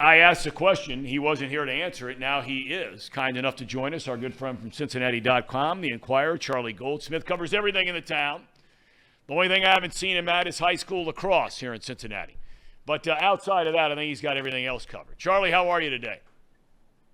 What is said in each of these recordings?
I asked a question. He wasn't here to answer it. Now he is kind enough to join us. Our good friend from Cincinnati.com, the Inquirer, Charlie Goldsmith, covers everything in the town. The only thing I haven't seen him at is high school lacrosse here in Cincinnati. But outside of that, I think he's got everything else covered. Charlie, how are you today?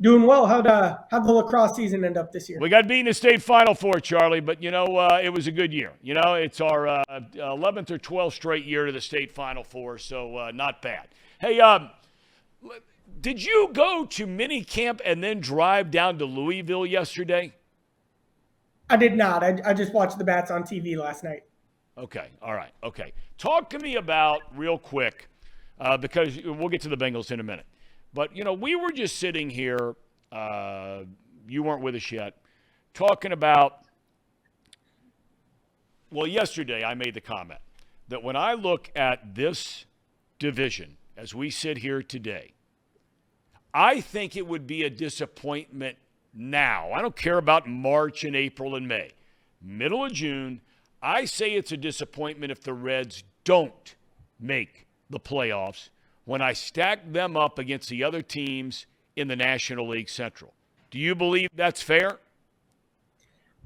Doing well. How'd the lacrosse season end up this year? We got beaten in the state final four, Charlie, but, it was a good year. It's our 11th or 12th straight year to the state final four, so not bad. Hey, did you go to minicamp and then drive down to Louisville yesterday? I did not. I just watched the Bats on TV last night. Okay, all right, okay. Talk to me about, real quick, because we'll get to the Bengals in a minute. But, we were just sitting here, you weren't with us yet, talking about, yesterday I made the comment that when I look at this division as we sit here today, I think it would be a disappointment now. I don't care about March and April and May. Middle of June, I say it's a disappointment if the Reds don't make the playoffs when I stack them up against the other teams in the National League Central. Do you believe that's fair?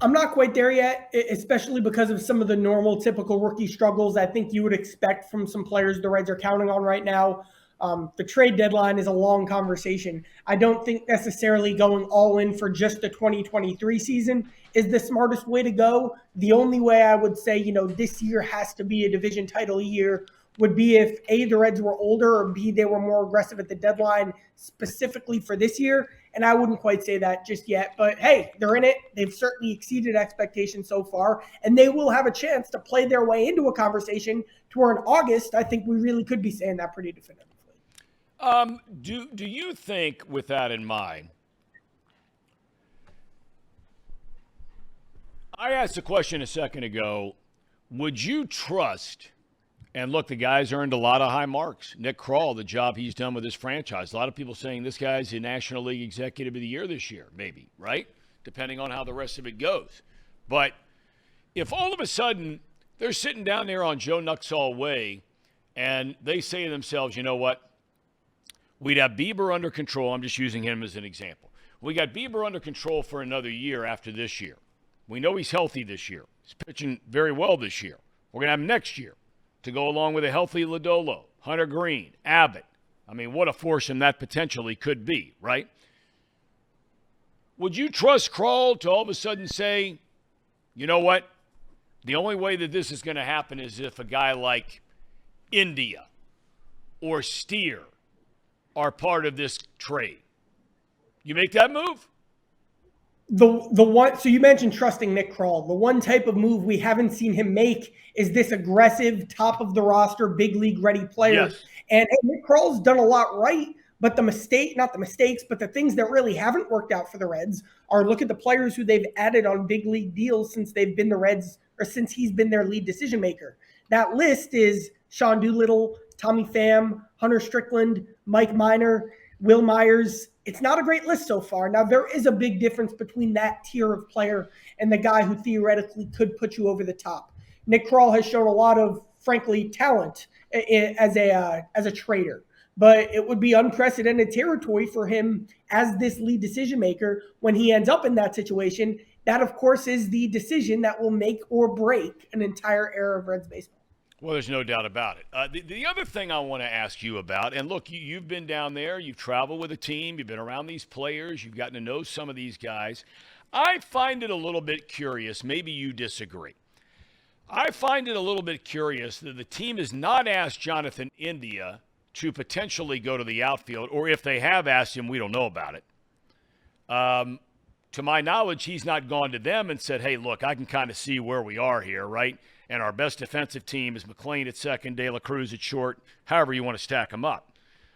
I'm not quite there yet, especially because of some of the normal, typical rookie struggles I think you would expect from some players the Reds are counting on right now. The trade deadline is a long conversation. I don't think necessarily going all in for just the 2023 season is the smartest way to go. The only way I would say, this year has to be a division title year would be if A, the Reds were older, or B, they were more aggressive at the deadline specifically for this year. And I wouldn't quite say that just yet. But hey, they're in it. They've certainly exceeded expectations so far. And they will have a chance to play their way into a conversation to where in August, I think we really could be saying that pretty definitively. Do you think, with that in mind, I asked a question a second ago, would you trust, and look, the guy's earned a lot of high marks. Nick Krall, the job he's done with his franchise. A lot of people saying this guy's the National League Executive of the Year this year, maybe, right? Depending on how the rest of it goes. But if all of a sudden they're sitting down there on Joe Nuxall Way and they say to themselves, you know what? We'd have Bieber under control. I'm just using him as an example. We got Bieber under control for another year after this year. We know he's healthy this year. He's pitching very well this year. We're going to have him next year to go along with a healthy Lodolo, Hunter Green, Abbott. I mean, what a foursome that potentially could be, right? Would you trust Krall to all of a sudden say, you know what? The only way that this is going to happen is if a guy like India or Steer are part of this trade. You make that move? The one, so you mentioned trusting Nick Krall. The one type of move we haven't seen him make is this aggressive, top of the roster, big league ready player. Yes. And Nick Krall's done a lot right, but the things that really haven't worked out for the Reds are look at the players who they've added on big league deals since they've been the Reds, or since he's been their lead decision maker. That list is Sean Doolittle, Tommy Pham, Hunter Strickland, Mike Minor, Will Myers. It's not a great list so far. Now, there is a big difference between that tier of player and the guy who theoretically could put you over the top. Nick Krall has shown a lot of, frankly, talent as a trader, but it would be unprecedented territory for him as this lead decision maker when he ends up in that situation. That, of course, is the decision that will make or break an entire era of Reds baseball. Well, there's no doubt about it. The other thing I want to ask you about, and look, you've been down there, you've traveled with a team, you've been around these players, you've gotten to know some of these guys. I find it a little bit curious, maybe you disagree. I find it a little bit curious that the team has not asked Jonathan India to potentially go to the outfield, or if they have asked him, we don't know about it. To my knowledge, he's not gone to them and said, hey, look, I can kind of see where we are here, right? And our best defensive team is McLean at second, De La Cruz at short, however you want to stack them up.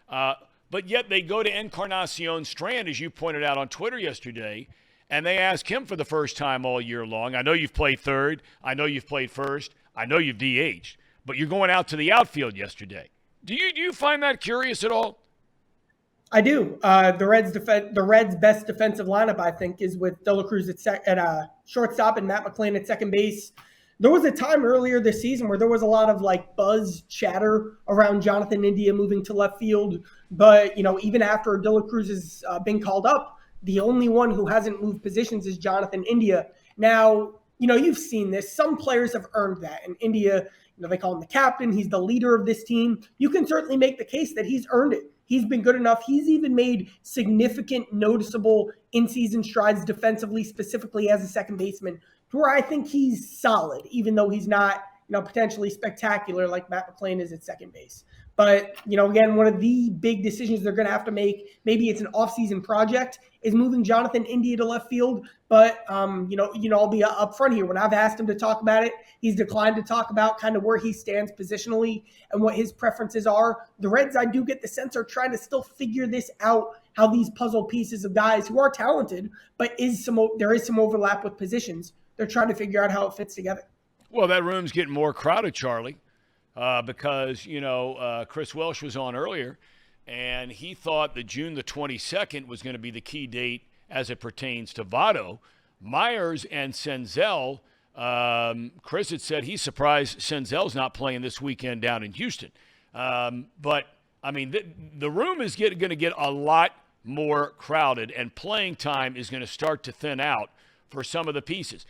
But yet they go to Encarnacion Strand, as you pointed out on Twitter yesterday, and they ask him for the first time all year long. I know you've played third. I know you've played first. I know you've DH'd. But you're going out to the outfield yesterday. Do you find that curious at all? I do. The Reds' best defensive lineup, I think, is with De La Cruz at shortstop and Matt McLean at second base. There was a time earlier this season where there was a lot of like buzz chatter around Jonathan India moving to left field. But, even after De La Cruz has been called up, the only one who hasn't moved positions is Jonathan India. Now, you've seen this. Some players have earned that. And India, they call him the captain. He's the leader of this team. You can certainly make the case that he's earned it. He's been good enough. He's even made significant, noticeable in-season strides defensively, specifically as a second baseman, to where I think he's solid, even though he's not, potentially spectacular like Matt McClain is at second base. But, again, one of the big decisions they're going to have to make, maybe it's an offseason project, is moving Jonathan India to left field. But, I'll be upfront here. When I've asked him to talk about it, he's declined to talk about kind of where he stands positionally and what his preferences are. The Reds, I do get the sense, are trying to still figure this out, how these puzzle pieces of guys who are talented, but there is some overlap with positions. They're trying to figure out how it fits together. Well, that room's getting more crowded, Charlie. Because, Chris Welsh was on earlier, and he thought that June the 22nd was going to be the key date as it pertains to Votto. Myers and Senzel, Chris had said he's surprised Senzel's not playing this weekend down in Houston. But, the room is going to get a lot more crowded, and playing time is going to start to thin out for some of the pieces.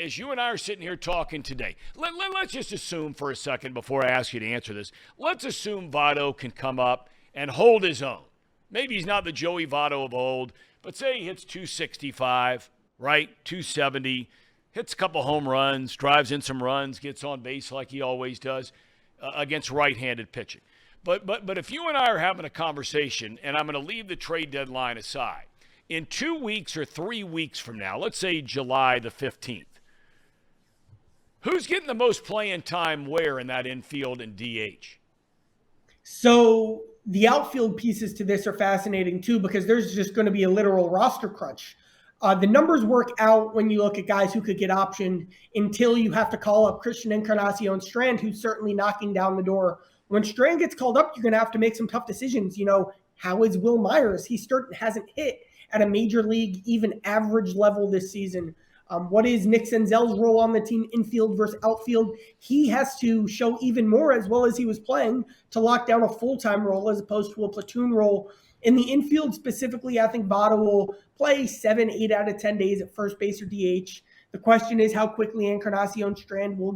As you and I are sitting here talking today, let's just assume for a second before I ask you to answer this, let's assume Votto can come up and hold his own. Maybe he's not the Joey Votto of old, but say he hits 265, right, 270, hits a couple home runs, drives in some runs, gets on base like he always does against right-handed pitching. But if you and I are having a conversation, and I'm going to leave the trade deadline aside, in 2 weeks or 3 weeks from now, let's say July the 15th, who's getting the most playing time where in that infield and DH? So the outfield pieces to this are fascinating too, because there's just going to be a literal roster crunch. The numbers work out when you look at guys who could get optioned until you have to call up Christian Encarnacion Strand, who's certainly knocking down the door. When Strand gets called up, you're going to have to make some tough decisions. How is Will Myers? He hasn't hit at a major league, even average level this season. What is Nick Senzel's role on the team, infield versus outfield? He has to show even more, as well as he was playing, to lock down a full-time role as opposed to a platoon role. In the infield specifically, I think Votto will play 7-8 out of 10 days at first base or DH. The question is how quickly Encarnacion Strand will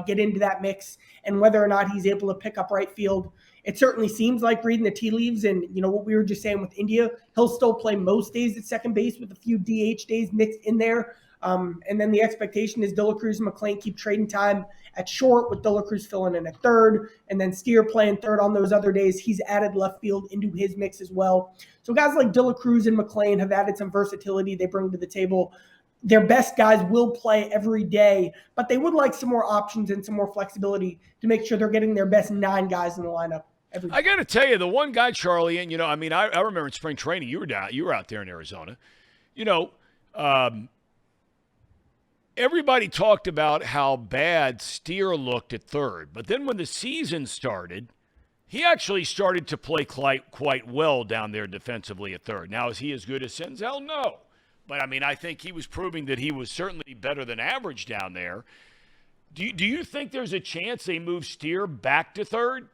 get into that mix, and whether or not he's able to pick up right field. It certainly seems like, reading the tea leaves and what we were just saying with India, he'll still play most days at second base with a few DH days mixed in there. And then the expectation is De La Cruz and McClain keep trading time at short, with De La Cruz filling in at third, and then Steer playing third on those other days. He's added left field into his mix as well. So guys like De La Cruz and McClain have added some versatility they bring to the table. Their best guys will play every day, but they would like some more options and some more flexibility to make sure they're getting their best 9 guys in the lineup. I got to tell you, the one guy, Charlie, and I remember in spring training, you were out there in Arizona. Everybody talked about how bad Steer looked at third, but then when the season started, he actually started to play quite well down there defensively at third. Now, is he as good as Senzel? No. But, I think he was proving that he was certainly better than average down there. Do you think there's a chance they move Steer back to third?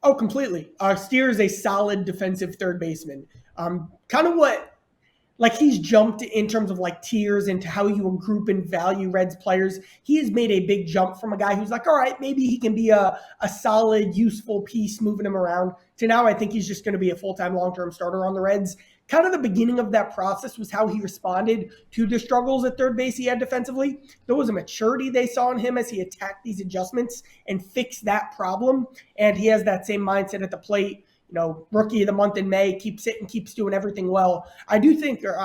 Oh, completely. Steer is a solid defensive third baseman. Kind of he's jumped in terms of tiers into how you group and value Reds players. He has made a big jump from a guy who's all right, maybe he can be a solid, useful piece moving him around, to now I think he's just going to be a full-time, long-term starter on the Reds. Kind of the beginning of that process was how he responded to the struggles at third base he had defensively. There was a maturity they saw in him as he attacked these adjustments and fixed that problem. And he has that same mindset at the plate. Rookie of the month in May, keeps hitting, keeps doing everything well. I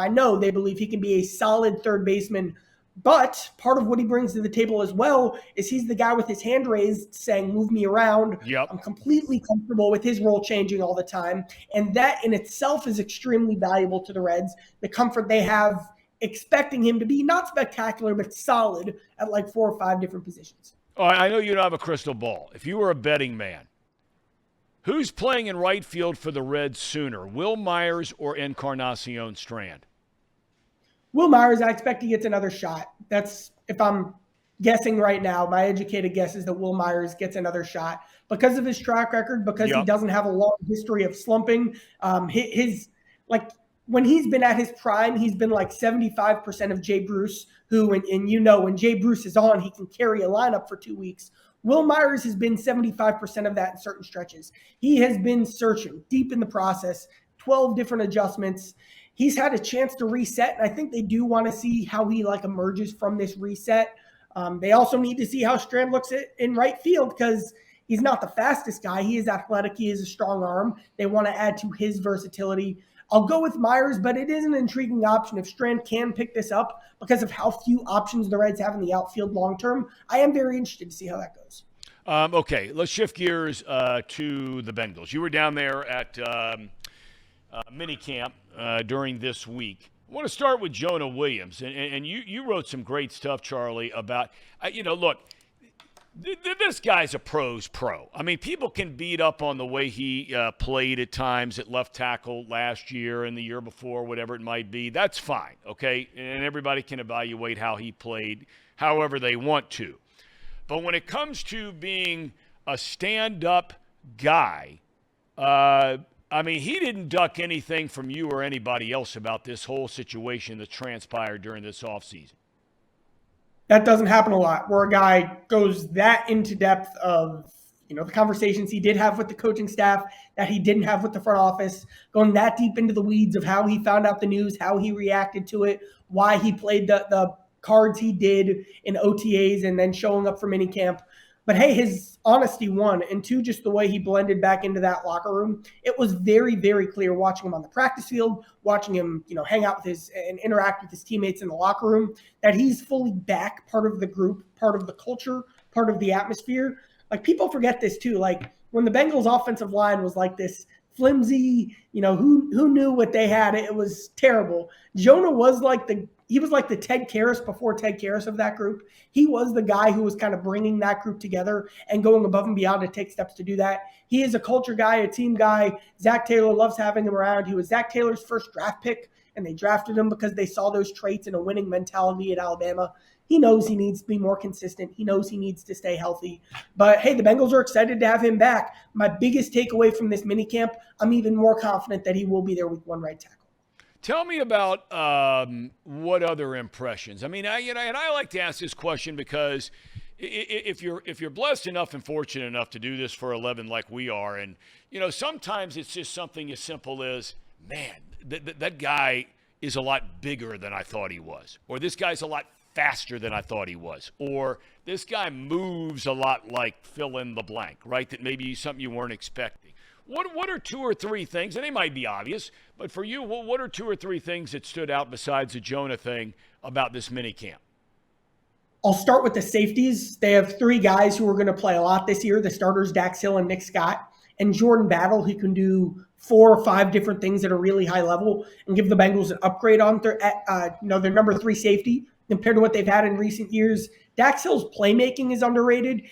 know they believe he can be a solid third baseman, but part of what he brings to the table as well is he's the guy with his hand raised saying, move me around. Yep. I'm completely comfortable with his role changing all the time. And that in itself is extremely valuable to the Reds. The comfort they have expecting him to be not spectacular, but solid at 4 or 5 different positions. Oh, I know you don't have a crystal ball. If you were a betting man, who's playing in right field for the Reds sooner, Will Myers or Encarnacion Strand? Will Myers, I expect he gets another shot. That's if I'm guessing right now, my educated guess is that Will Myers gets another shot because of his track record, because he doesn't have a long history of slumping. His like when he's been at his prime, he's been like 75% of Jay Bruce, who, and you know, when Jay Bruce is on, he can carry a lineup for 2 weeks. Will Myers has been 75% of that in certain stretches. He has been searching deep in the process, 12 different adjustments. He's had a chance to reset, and I think they do want to see how he like emerges from this reset. They also need to see how Strand looks in right field, because he's not the fastest guy. He is athletic. He has a strong arm. They want to add to his versatility. I'll go with Myers, but it is an intriguing option if Strand can pick this up because of how few options the Reds have in the outfield long term. I am very interested to see how that goes. Okay, let's shift gears to the Bengals. You were down there at minicamp during this week. I want to start with Jonah Williams, and you wrote some great stuff, Charlie, about, look, this guy's a pro's pro. I mean, people can beat up on the way he played at times at left tackle last year and the year before, whatever it might be. That's fine, okay? And everybody can evaluate how he played however they want to. But when it comes to being a stand-up guy, I mean, he didn't duck anything from you or anybody else about this whole situation that transpired during this offseason. That doesn't happen a lot, where a guy goes that into depth of, the conversations he did have with the coaching staff that he didn't have with the front office, going that deep into the weeds of how he found out the news, how he reacted to it, why he played the cards he did in OTAs and then showing up for minicamp. But hey, his honesty, one, and two, just the way he blended back into that locker room. It was very, very clear watching him on the practice field, watching him, hang out with and interact with his teammates in the locker room, that he's fully back, part of the group, part of the culture, part of the atmosphere. Like, people forget this too. Like, when the Bengals offensive line was like this flimsy, who knew what they had? It was terrible. Jonah was like the Ted Karras before Ted Karras of that group. He was the guy who was kind of bringing that group together and going above and beyond to take steps to do that. He is a culture guy, a team guy. Zach Taylor loves having him around. He was Zach Taylor's first draft pick, and they drafted him because they saw those traits in a winning mentality at Alabama. He knows he needs to be more consistent. He knows he needs to stay healthy. But, hey, the Bengals are excited to have him back. My biggest takeaway from this minicamp, I'm even more confident that he will be there week one right tackle. Tell me about what other impressions. I mean, and I like to ask this question because if you're blessed enough and fortunate enough to do this for 11 like we are, and sometimes it's just something as simple as, man, that guy is a lot bigger than I thought he was, or this guy's a lot faster than I thought he was, or this guy moves a lot like fill in the blank, right? That maybe something you weren't expecting. What are two or three things, and they might be obvious, but for you, what are two or three things that stood out besides the Jonah thing about this minicamp? I'll start with the safeties. They have three guys who are going to play a lot this year, the starters, Dax Hill and Nick Scott, and Jordan Battle, who can do 4 or 5 different things at a really high level and give the Bengals an upgrade on their number 3 safety compared to what they've had in recent years. Dax Hill's playmaking is underrated.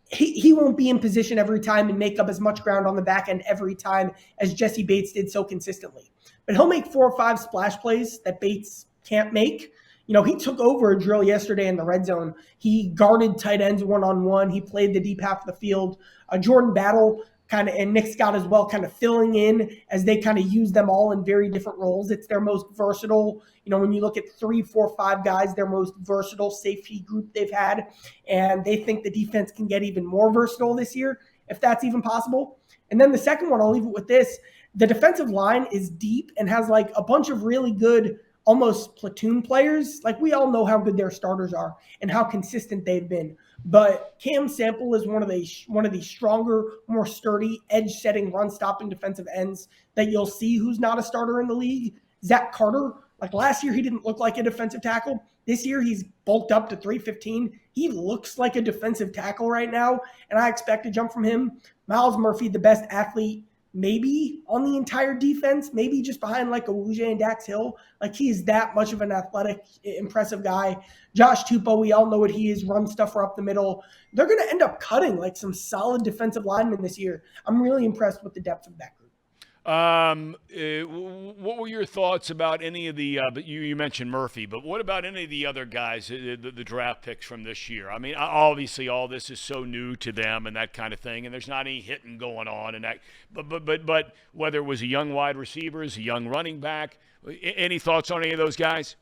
He won't be in position every time and make up as much ground on the back end every time as Jesse Bates did so consistently. But he'll make 4 or 5 splash plays that Bates can't make. He took over a drill yesterday in the red zone. He guarded tight ends one-on-one. He played the deep half of the field. Jordan Battle and Nick Scott as well, kind of filling in as they kind of use them all in very different roles. It's their most versatile, when you look at 3, 4, 5 guys, their most versatile safety group they've had. And they think the defense can get even more versatile this year, if that's even possible. And then the second one, I'll leave it with this. The defensive line is deep and has like a bunch of really good, almost platoon players. Like, we all know how good their starters are and how consistent they've been. But Cam Sample is one of the stronger, more sturdy, edge-setting, run-stopping defensive ends that you'll see who's not a starter in the league. Zach Carter, like last year, he didn't look like a defensive tackle. This year, he's bulked up to 315. He looks like a defensive tackle right now, and I expect a jump from him. Miles Murphy, the best athlete maybe on the entire defense, maybe just behind like Awuje and Dax Hill. Like, he is that much of an athletic, impressive guy. Josh Tupou, we all know what he is, run stuffer up the middle. They're going to end up cutting like some solid defensive linemen this year. I'm really impressed with the depth of that group. What were your thoughts about any of the? But you mentioned Murphy, but what about any of the other guys, the draft picks from this year? I mean, obviously all this is so new to them and that kind of thing, and there's not any hitting going on and that. But whether it was a young wide receivers, a young running back, any thoughts on any of those guys?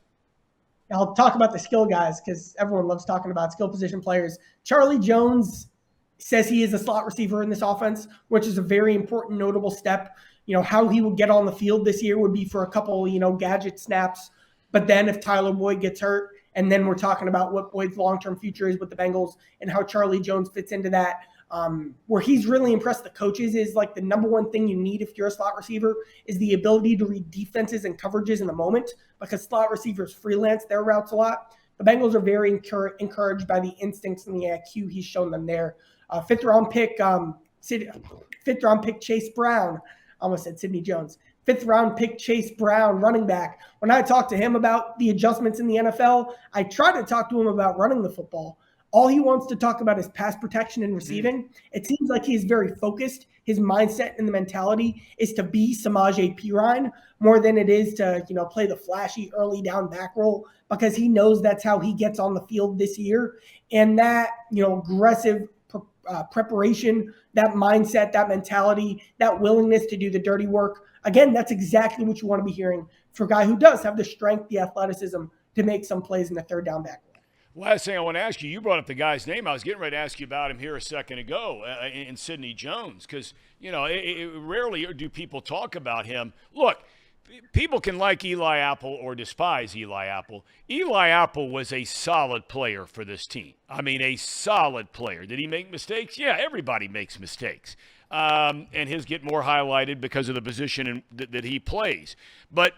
I'll talk about the skill guys because everyone loves talking about skill position players. Charlie Jones says he is a slot receiver in this offense, which is a very important, notable step. How he would get on the field this year would be for a couple, gadget snaps. But then if Tyler Boyd gets hurt, and then we're talking about what Boyd's long-term future is with the Bengals and how Charlie Jones fits into that, where he's really impressed the coaches is like the number one thing you need if you're a slot receiver is the ability to read defenses and coverages in the moment, because slot receivers freelance their routes a lot. The Bengals are very encouraged by the instincts and the IQ he's shown them there. Fifth round pick Chase Brown. Almost said Sidney Jones. Fifth round pick Chase Brown, running back. When I talked to him about the adjustments in the NFL, I tried to talk to him about running the football. All he wants to talk about is pass protection and receiving. It seems like he's very focused. His mindset and the mentality is to be Samaje Perine more than it is to, play the flashy early down back roll, because he knows that's how he gets on the field this year. And that, aggressive preparation, that mindset, that mentality, that willingness to do the dirty work. Again, that's exactly what you want to be hearing for a guy who does have the strength, the athleticism to make some plays in the third down back. Last thing I want to ask you, you brought up the guy's name. I was getting ready to ask you about him here a second ago in Sidney Jones, because, rarely do people talk about him. Look, people can like Eli Apple or despise Eli Apple. Eli Apple was a solid player for this team. I mean, a solid player. Did he make mistakes? Yeah, everybody makes mistakes. And his get more highlighted because of the position that he plays. But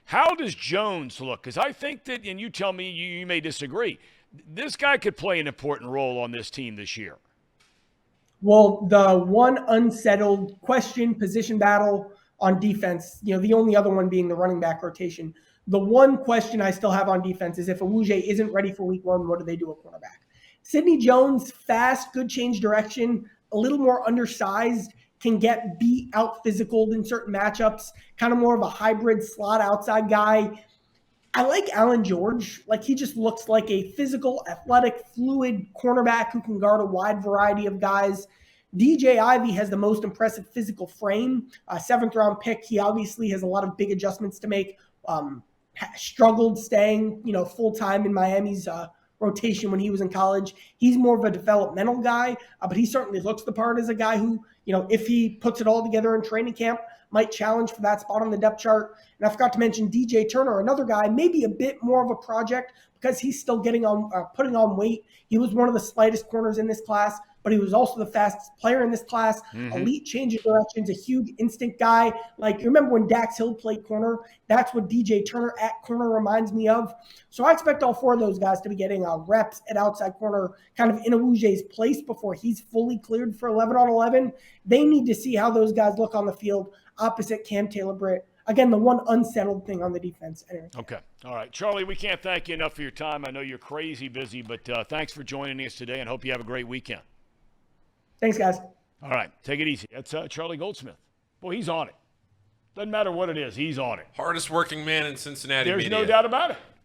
how does Jones look? Because I think that, and you tell me you may disagree, this guy could play an important role on this team this year. Well, the one unsettled question, position battle on defense, the only other one being the running back rotation. The one question I still have on defense is if Awuje isn't ready for week one, what do they do at cornerback? Sidney Jones, fast, good change direction, a little more undersized, can get beat out physical in certain matchups, kind of more of a hybrid slot outside guy. I like Alan George. He just looks like a physical, athletic, fluid cornerback who can guard a wide variety of guys. DJ Ivey has the most impressive physical frame. Seventh round pick. He obviously has a lot of big adjustments to make. Struggled staying, full time in Miami's rotation when he was in college. He's more of a developmental guy, but he certainly looks the part as a guy who, if he puts it all together in training camp, might challenge for that spot on the depth chart. And I forgot to mention DJ Turner, another guy, maybe a bit more of a project because he's still getting on, putting on weight. He was one of the slightest corners in this class, but he was also the fastest player in this class. Elite change of directions, a huge instinct guy. You remember when Dax Hill played corner? That's what DJ Turner at corner reminds me of. So I expect all four of those guys to be getting reps at outside corner, kind of in Awuje's place before he's fully cleared for 11 on 11. They need to see how those guys look on the field opposite Cam Taylor-Britt. Again, the one unsettled thing on the defense. Anyway. Okay. All right. Charlie, we can't thank you enough for your time. I know you're crazy busy, but thanks for joining us today and hope you have a great weekend. Thanks, guys. All right. Take it easy. That's Charlie Goldsmith. Boy, he's on it. Doesn't matter what it is. He's on it. Hardest working man in Cincinnati There's media. no doubt about it.